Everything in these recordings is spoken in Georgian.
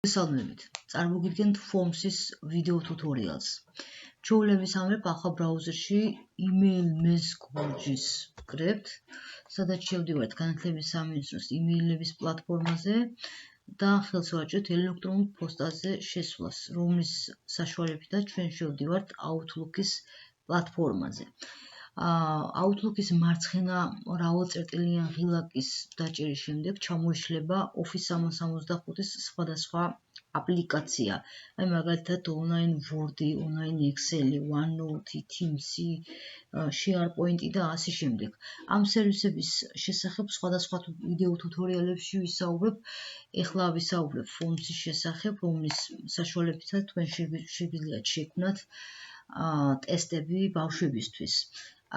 მოგესალმებით. წარმოგიდგენთ Forms-ის ვიდეო ტუთორიალს. ჩვეულებრივ ამერ ახალ ბრაუზერში email message-ს ვკრებთ, სადაც შევდივართ განათლების სამინისტროს email-ების პლატფორმაზე და ხელს ვაჭრით ელექტრონულ პოსტაზე შესვლას, რომლის საშუალებითაც ჩვენ შევდივართ Outlook-ის პლატფორმაზე. Outlook-ის მარცხენა მრავალწერტილიან ღილაკის დაჭერის შემდეგ ჩამოიშლება Office 365-ის სხვადასხვა აპლიკაცია. აი მაგალითად Online Word, Online Excel, OneNote, Teams, SharePoint და ასე შემდეგ. ამ სერვისების შესახებ სხვადასხვა ვიდეო ტუთორიალებში ვისაუბრებ. ეხლა ვისაუბრებ Forms-ის შესახებ, რომლის საშუალებითაც თქვენ შეგიძლიათ შექმნათ ტესტები ბავშვებისთვის.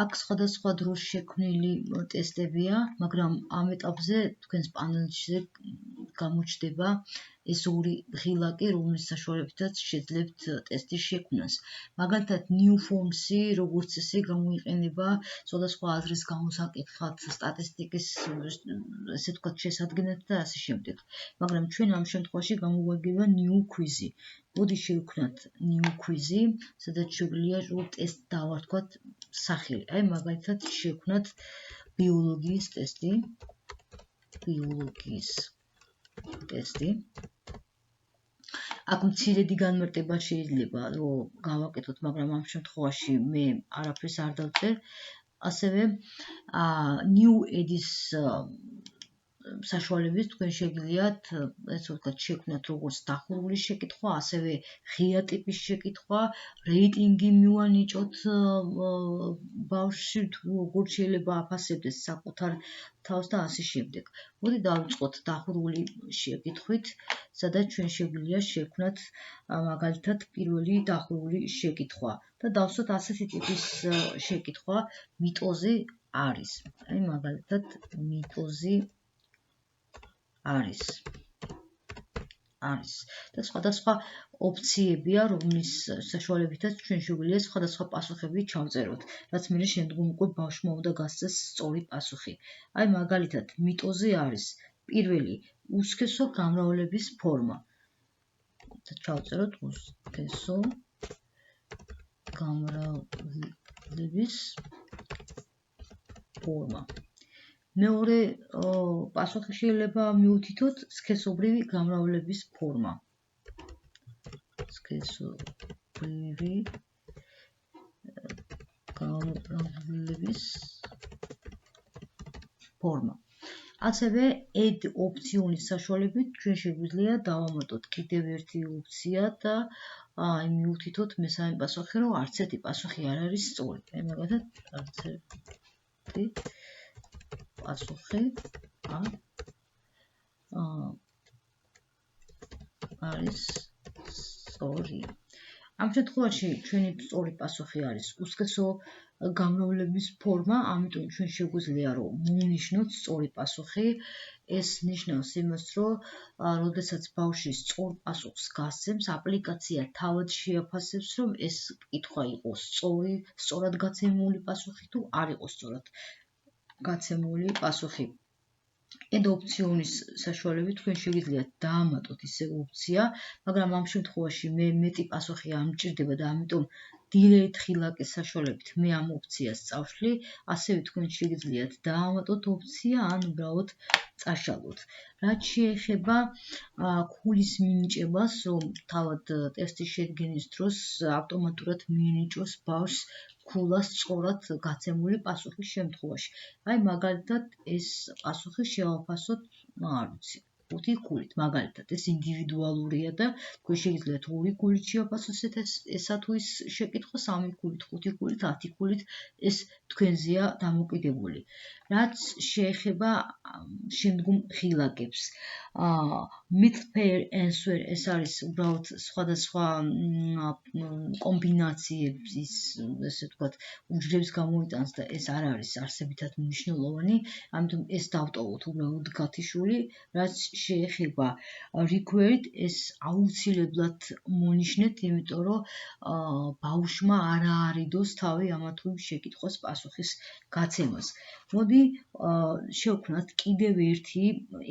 აქ სხვადასხვა დროს შექმნილი ტესტებია, მაგრამ ამ ეტაპზე თქვენს პანელში გამოჩნდება ეს ორი ღილაკი, რომლის საშუალებითაც შეძლებთ ტესტის შექმნას. მაგალითად, New Forms-ი, როგორც წესი, გამოიყენება სხვადასხვა აზრის გამოსაკითხად, სტატისტიკის, ესე ვთქვათ, შესადგენად და ასე შემდეგ. მაგრამ ჩვენ ამ შემთხვევაში გამოგვაგება New Quiz-ი. მოდი შევქმნათ New Quiz-ი, სადაც შეგვიძლია ტესტ დავართქვათ სახელი. აი მაგალითად შევქმნათ ბიოლოგიის ტესტი. აქ მცირედი განმარტება შეიძლება რომ გავაკეთოთ, მაგრამ ამ შემთხვევაში მე არაფერს არ დავწერ. ასევე New Ed-ის საშუალებით თქვენ შეგიძლიათ, ესე ვთქვათ, შექმნათ როგორც დახურული შეკითხვა, ასევე ღია ტიპის შეკითხვა, რეიტინგი მივანიჭოთ ბავშვში, როგორ შეიძლება აფასებდეს საკუთარ თავს და ასე შემდეგ. მოდი დავიწყოთ დახურული შეკითხვით, სადაც ჩვენ შეგვიძლია შექმნათ მაგალითად პირველი დახურული შეკითხვა და დავსვათ ასეთი ტიპის შეკითხვა, მიტოზი არის. აი მაგალითად მიტოზი არის და სხვადასხვა ოფციებია, რომლის საშუალებითაც ჩვენ შეგვიძლია სხვადასხვა პასუხები ჩავწეროთ, რაც მე შემდგომ უკვე ბავშვმა უნდა გასცეს სწორი პასუხი. აი მაგალითად მიტოზი არის პირველი უსქესო გამრავლების ფორმა. ჩავწეროთ უსქესო გამრავლების ფორმა. მეორე პასუხი შეიძლება მივუთითოთ სქესობრივი გამრავლების ფორმა. სქესობრივი გამრავლების ფორმა. ასევე add ოფციონის საშუალებით ჩვენ შეგვიძლია დავამატოთ კიდევ ერთი ოფცია და მივუთითოთ მესამე პასუხი, რომ არც ერთი პასუხი არ არის სწორი. აი მაგალითად არც ერთი პასუხი არის სწორი. ამ შემთხვევაში ჩვენი სწორი პასუხი არის უსქესო გამრავლების ფორმა, ამიტომ ჩვენ შეგვიძლია რომ მოვნიშნოთ სწორი პასუხი. ეს ნიშნავს იმას, რომ როდესაც ბავშვი სწორ პასუხს გასცემს, აპლიკაცია თავად შეაფასებს, რომ ეს კითხვა იყოს სწორი, სწორად გაცემული პასუხი თუ არ იყოს სწორად გაცემული პასუხი. Add ოფციონის საშუალებით თქვენ შეგიძლიათ დაამატოთ ისე ოფცია, მაგრამ ამ შემთხვევაში მე მეტი პასუხი არ მჭირდება და ამიტომ delete ღილაკის საშუალებით მე ამ ოფციას წავშლი, ასევე თქვენ შეგიძლიათ დაამატოთ ოფცია ან უბრალოდ წაშალოთ. რაც შეეხება ქულის მინიჭებას, რომ თავად ტესტის შედგენის დროს ავტომატურად მიენიჭოს ბავშვს ქულა სწორად გაცემული პასუხის შემთხვევაში. აი მაგალითად ეს პასუხი შევაფასოთ, არ ვიცი, 5 ქულით. მაგალითად ეს ინდივიდუალურია და თქვენ შეგიძლიათ 2 ქულით შეაფასოს ესა თუ ის შეკითხვა, 3 ქულით, 5 ქულით, 10 ქულით, ეს თქვენზეა დამოკიდებული. რაც შეეხება შემდგომ ღილაკებს, myth pair answer ეს არის უბრალოდ სხვადასხვა კომბინაციების, ესე ვთქვათ, უჯრედს გამოიტანს და ეს არ არის არსებითად მნიშვნელოვანი, ამიტომ ეს დავტოვოთ უბრალოდ გათიშული. რაც შეეხება required, ეს აუცილებლად მონიშნეთ, იმიტომ რომ ბავშვმა არ აარიდოს თავი ამა თუ იმ შეკითხვის პასუხის გაცემას. მოდი შევქმნათ კიდევ ერთი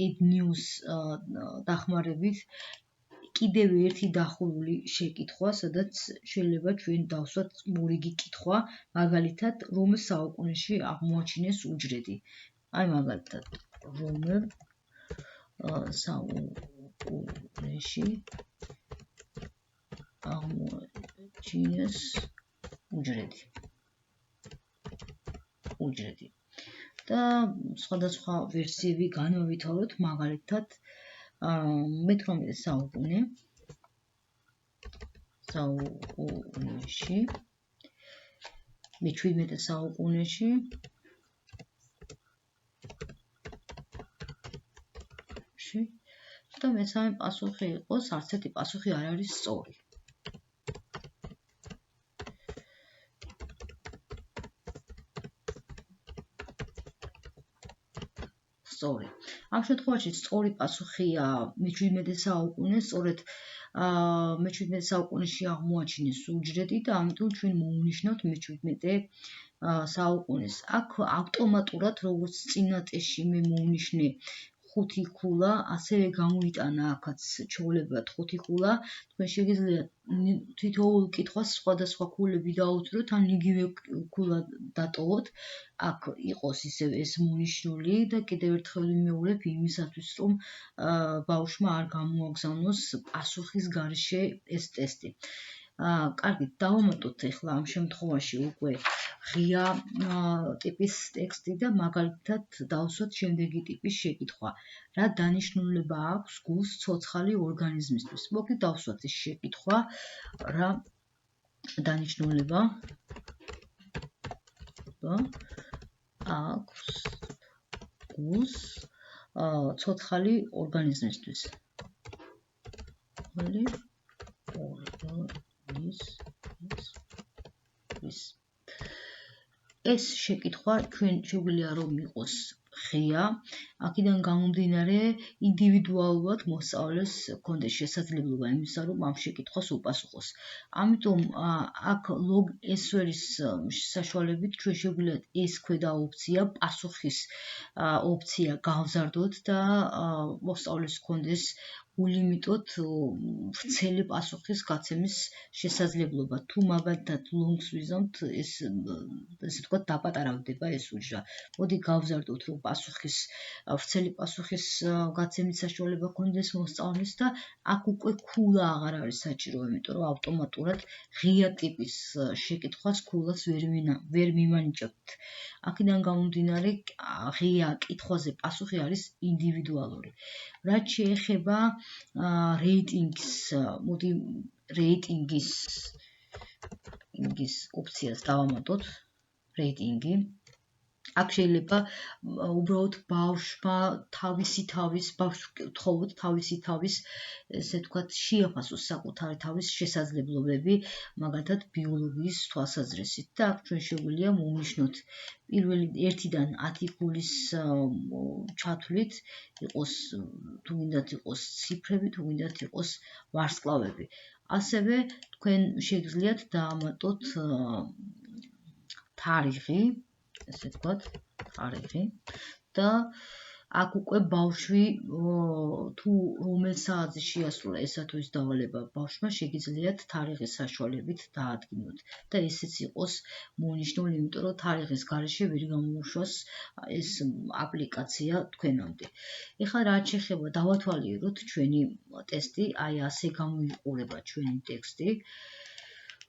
add news დახმარებით კიდევ ერთი დახურული შეკითხვა, სადაც შეიძლება ჩვენ დავსვათ მორიგი კითხვა, მაგალითად, რომელ საუკუნეში აღმოაჩინეს უჯრედი. აი მაგალითად, რომელ საუკუნეში აღმოაჩინეს უჯრედი. და სხვადასხვა ვერსიები განვავითაროთ, მაგალითად, მე-18 საუკუნეში, მე-17 საუკუნეში და მესამე პასუხი იყოს, არც ერთი პასუხი არ არის სწორი. ამ შემთხვევაში სწორი პასუხია მე-17 საუკუნე, სწორედ მე-17 საუკუნეში აღმოაჩინეს უჯრედი და ამიტომ ჩვენ მოვუნიშნავთ მე-17 საუკუნეს. აქ ავტომატურად, როგორც წინა ტესტში მე მოვუნიშნე 5 ქულა, ასევე გამოიტანა აქაც ჩვეულებრივად 5 ქულა. თქვენ შეგიძლიათ თითოეულ კითხვას სხვადასხვა ქულები დაუწროთ, ან იგივე ქულა დატოვოთ. აქ იყოს ისევ ეს მონიშნული და კიდევ ერთხელ ვიმეორებ იმისათვის, რომ ბავშვმა არ გამოაგზავნოს პასუხის გარეშე ეს ტესტი. კარგი, დავამატოთ ახლა ამ შემთხვევაში უკვე ღია ტიპის ტექსტი და მაგალითად დავსვათ შემდეგი ტიპის შეკითხვა. რა დანიშნულება აქვს გულს ცოცხალი ორგანიზმისთვის? მოკლედ დავსვათ ეს შეკითხვა, რა დანიშნულება აქვს გულს ცოცხალი ორგანიზმისთვის. ეს შეკითხვა ჩვენ შეგვიძლია რომ იყოს ღია, აქედან გამომდინარე ინდივიდუალურად მოსწავლეს ჰქონდეს შესაძლებლობა იმისა, რომ ამ შეკითხვას უპასუხოს. ამიტომ აქ log answer-ის საშუალებით ჩვენ შეგვიძლია ეს ქვედა ოფცია, პასუხის ოფცია გავზარდოთ და მოსწავლეს ჰქონდეს ულიმიტოდ ვრცელი პასუხის გაცემის შესაძლებლობა. თუ მაგალითად longs ვიზამთ, ესე ვთქვათ, დაპატარავდება ეს უჯრა. მოდი გავზარდოთ, რომ ვრცელი პასუხის გაცემის საშუალება ჰქონდეს მოსწავლეს და აქ უკვე ქულა აღარ არის საჭირო, იმიტომ რომ ავტომატურად ღია ტიპის შეკითხვას ქულას ვერ მივანიჭებთ. აქედან გამომდინარე, ღია კითხვაზე პასუხი არის ინდივიდუალური. რაც შეეხება რეიტინგის, მოდი რეიტინგის ოფციას დავამატოთ, რეიტინგი. აქ შეიძლება უბრალოდ ბავშვმა თავისი თავის ესე ვთქვათ, შეაფასოს საკუთარი თავის შესაძლებლობები, მაგალითად ბიოლოგიის თვალსაზრისით და აქ ჩვენ შეგვიძლია მოვნიშნოთ პირველი 1-დან 10 ქულის ჩათვლით, თუ გინდათ იყოს ციფრები, თუ გინდათ იყოს ვარსკვლავები. ასევე თქვენ შეგიძლიათ დაამატოთ თარიღი, ესე ვთქვათ, და აქ უკვე ბავშვი თუ რომელ საათზე შეასრულა ესა თუ ის დავალება ბავშვმა, შეგიძლიათ თარიღის საშუალებით დაადგინოთ და ესეც იყოს მონიშნული, იმიტომ რომ თარიღის გარეშე ვერ გამოუშვას ეს აპლიკაცია თქვენამდე. ეხლა რაც შეეხება დავათვალიეროთ ჩვენი ტესტი, აი ასე გამოიყურება ჩვენი ტექსტი.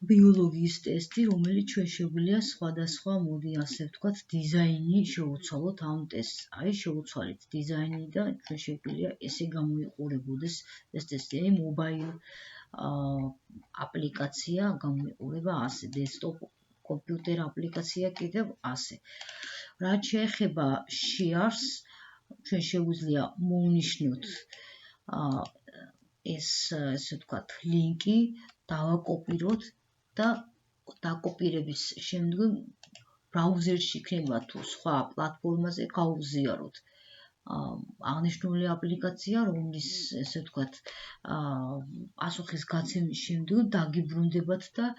ბიოლოგიის ტესტი, რომელიც ჩვენ შეგვიძლია სხვადასხვა, მოდი ასე ვთქვათ, დიზაინი შევუცვალოთ ამ ტესტს. აი შევუცვალეთ დიზაინი და ჩვენ შეგვიძლია ესე გამოიყურებოდეს ეს ტესტი. აი მობაილ აპლიკაცია გამოიყურება ასე, დესკტოპ კომპიუტერ აპლიკაცია კიდევ ასე. რაც შეეხება share-ს, ჩვენ შეგვიძლია მოვნიშნოთ ესე ვთქვათ, ლინკი, დავაკოპიროთ და დაკოპირების შემდგომ ბრაუზერში იქნება თუ სხვა პლატფორმაზე გავუზიაროთ. აღნიშნული აპლიკაცია, რომლის ესე ვთქვათ, პასუხის გაცემის შემდგომ დაგიბრუნდებათ და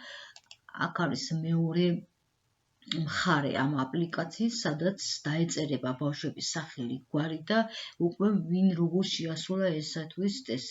აქ არის მეორე მხარე ამ აპლიკაციის, სადაც დაეწერება ბავშვების სახელი, გვარი და უკვე ვინ როგორ შეასრულა ესა თუ ის ტესტი.